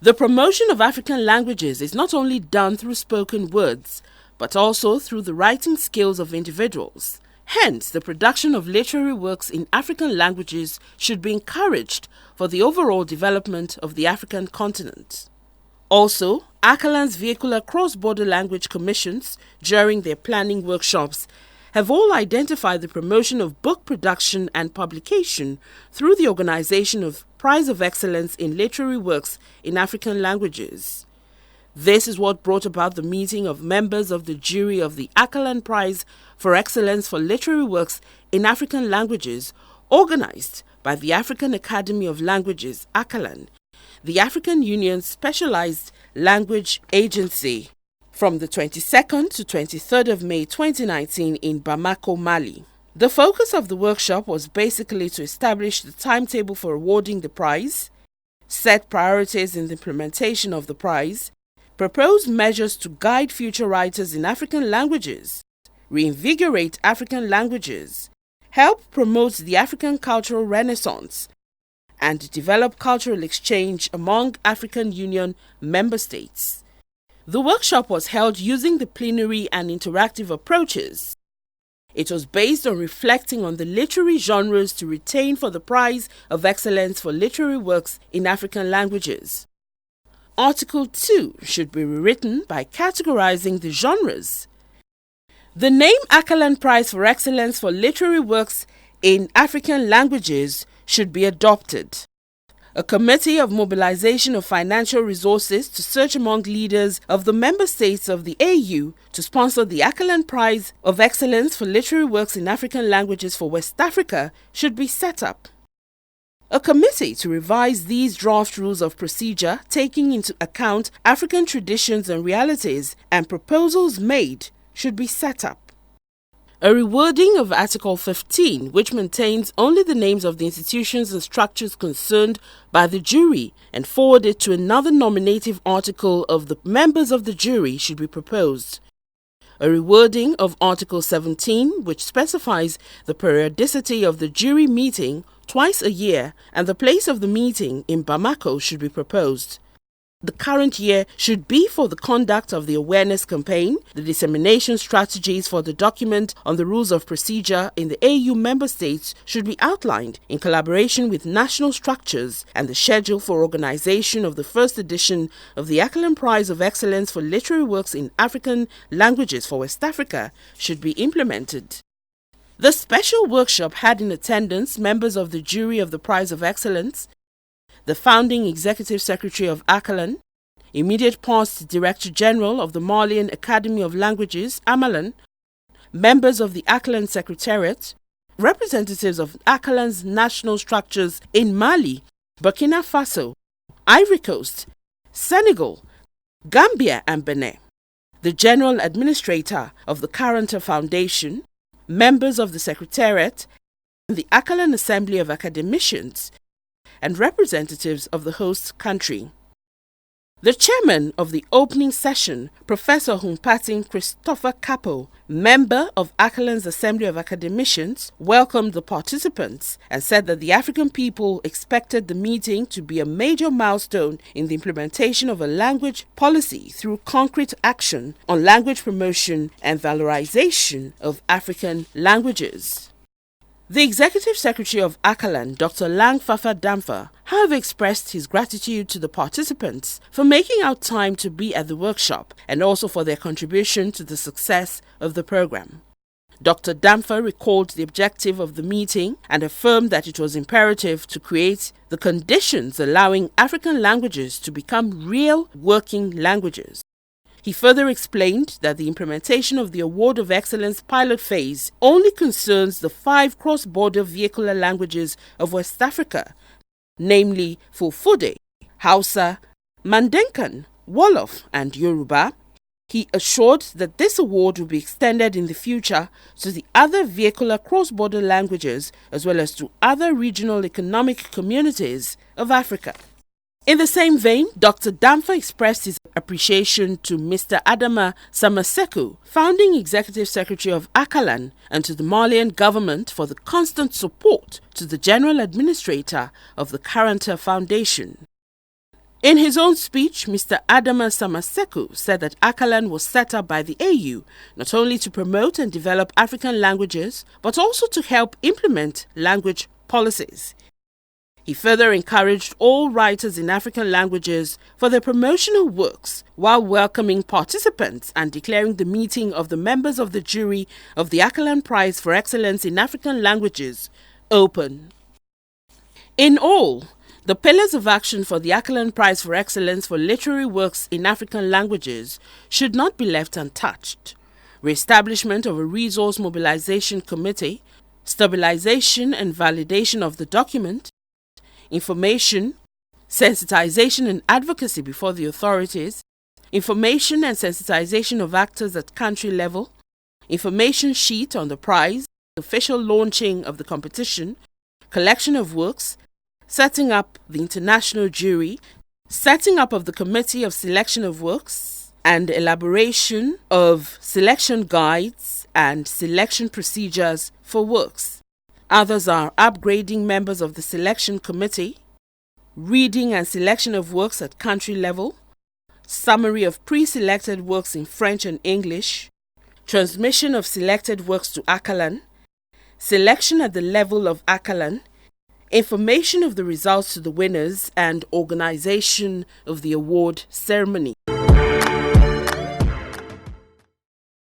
The promotion of African languages is not only done through spoken words, but also through the writing skills of individuals. Hence, the production of literary works in African languages should be encouraged for the overall development of the African continent. Also, ACALAN's vehicular cross-border language commissions, during their planning workshops, have all identified the promotion of book production and publication through the organization of Prize of Excellence in Literary Works in African Languages. This is what brought about the meeting of members of the jury of the ACALAN Prize for Excellence for Literary Works in African Languages, organized by the African Academy of Languages, ACALAN, the African Union's specialized language agency, from the 22nd to 23rd of May 2019 in Bamako, Mali. The focus of the workshop was basically to establish the timetable for awarding the prize, set priorities in the implementation of the prize, propose measures to guide future writers in African languages, reinvigorate African languages, help promote the African cultural renaissance, and develop cultural exchange among African Union member states. The workshop was held using the plenary and interactive approaches. It was based on reflecting on the literary genres to retain for the Prize of Excellence for Literary Works in African Languages. Article 2 should be rewritten by categorizing the genres. The name ACALAN Prize for Excellence for Literary Works in African Languages should be adopted. A committee of mobilization of financial resources to search among leaders of the member states of the AU to sponsor the ACALAN Prize of Excellence for Literary Works in African Languages for West Africa should be set up. A committee to revise these draft rules of procedure, taking into account African traditions and realities and proposals made, should be set up. A rewording of Article 15, which maintains only the names of the institutions and structures concerned by the jury and forwarded to another nominative article of the members of the jury, should be proposed. A rewording of Article 17, which specifies the periodicity of the jury meeting twice a year and the place of the meeting in Bamako, should be proposed. The current year should be for the conduct of the awareness campaign. The dissemination strategies for the document on the rules of procedure in the AU member states should be outlined in collaboration with national structures, and the schedule for organization of the first edition of the ACALAN Prize of Excellence for Literary Works in African Languages for West Africa should be implemented. The special workshop had in attendance members of the jury of the Prize of Excellence, the founding executive secretary of ACALAN, immediate past director general of the Malian Academy of Languages, AMALAN, members of the ACALAN Secretariat, representatives of ACALAN's national structures in Mali, Burkina Faso, Ivory Coast, Senegal, Gambia and Benin, the general administrator of the Caranta Foundation, members of the Secretariat, and the ACALAN Assembly of Academicians, and representatives of the host country. The chairman of the opening session, Professor Humpatin Christopher Capo, member of ACALAN's Assembly of Academicians, welcomed the participants and said that the African people expected the meeting to be a major milestone in the implementation of a language policy through concrete action on language promotion and valorization of African languages. The Executive Secretary of ACALAN, Dr. Lang Fafa Damfa, have expressed his gratitude to the participants for making out time to be at the workshop and also for their contribution to the success of the program. Dr. Damfa recalled the objective of the meeting and affirmed that it was imperative to create the conditions allowing African languages to become real working languages. He further explained that the implementation of the Award of Excellence pilot phase only concerns the 5 cross-border vehicular languages of West Africa, namely Fulfulde, Hausa, Mandenkan, Wolof and Yoruba. He assured that this award will be extended in the future to the other vehicular cross-border languages as well as to other regional economic communities of Africa. In the same vein, Dr. Damfa expressed his appreciation to Mr. Adama Samaseku, founding executive secretary of ACALAN, and to the Malian government for the constant support to the general administrator of the Caranta Foundation. In his own speech, Mr. Adama Samaseku said that ACALAN was set up by the AU not only to promote and develop African languages, but also to help implement language policies. He further encouraged all writers in African languages for their promotional works while welcoming participants and declaring the meeting of the members of the jury of the ACALAN Prize for Excellence in African Languages open. In all, the pillars of action for the ACALAN Prize for Excellence for Literary Works in African Languages should not be left untouched. Re-establishment of a resource mobilization committee, stabilization and validation of the document, information, sensitization and advocacy before the authorities, information and sensitization of actors at country level, information sheet on the prize, official launching of the competition, collection of works, setting up the international jury, setting up of the committee of selection of works, and elaboration of selection guides and selection procedures for works. Others are upgrading members of the selection committee, reading and selection of works at country level, summary of pre-selected works in French and English, transmission of selected works to ACALAN, selection at the level of ACALAN, information of the results to the winners, and organization of the award ceremony.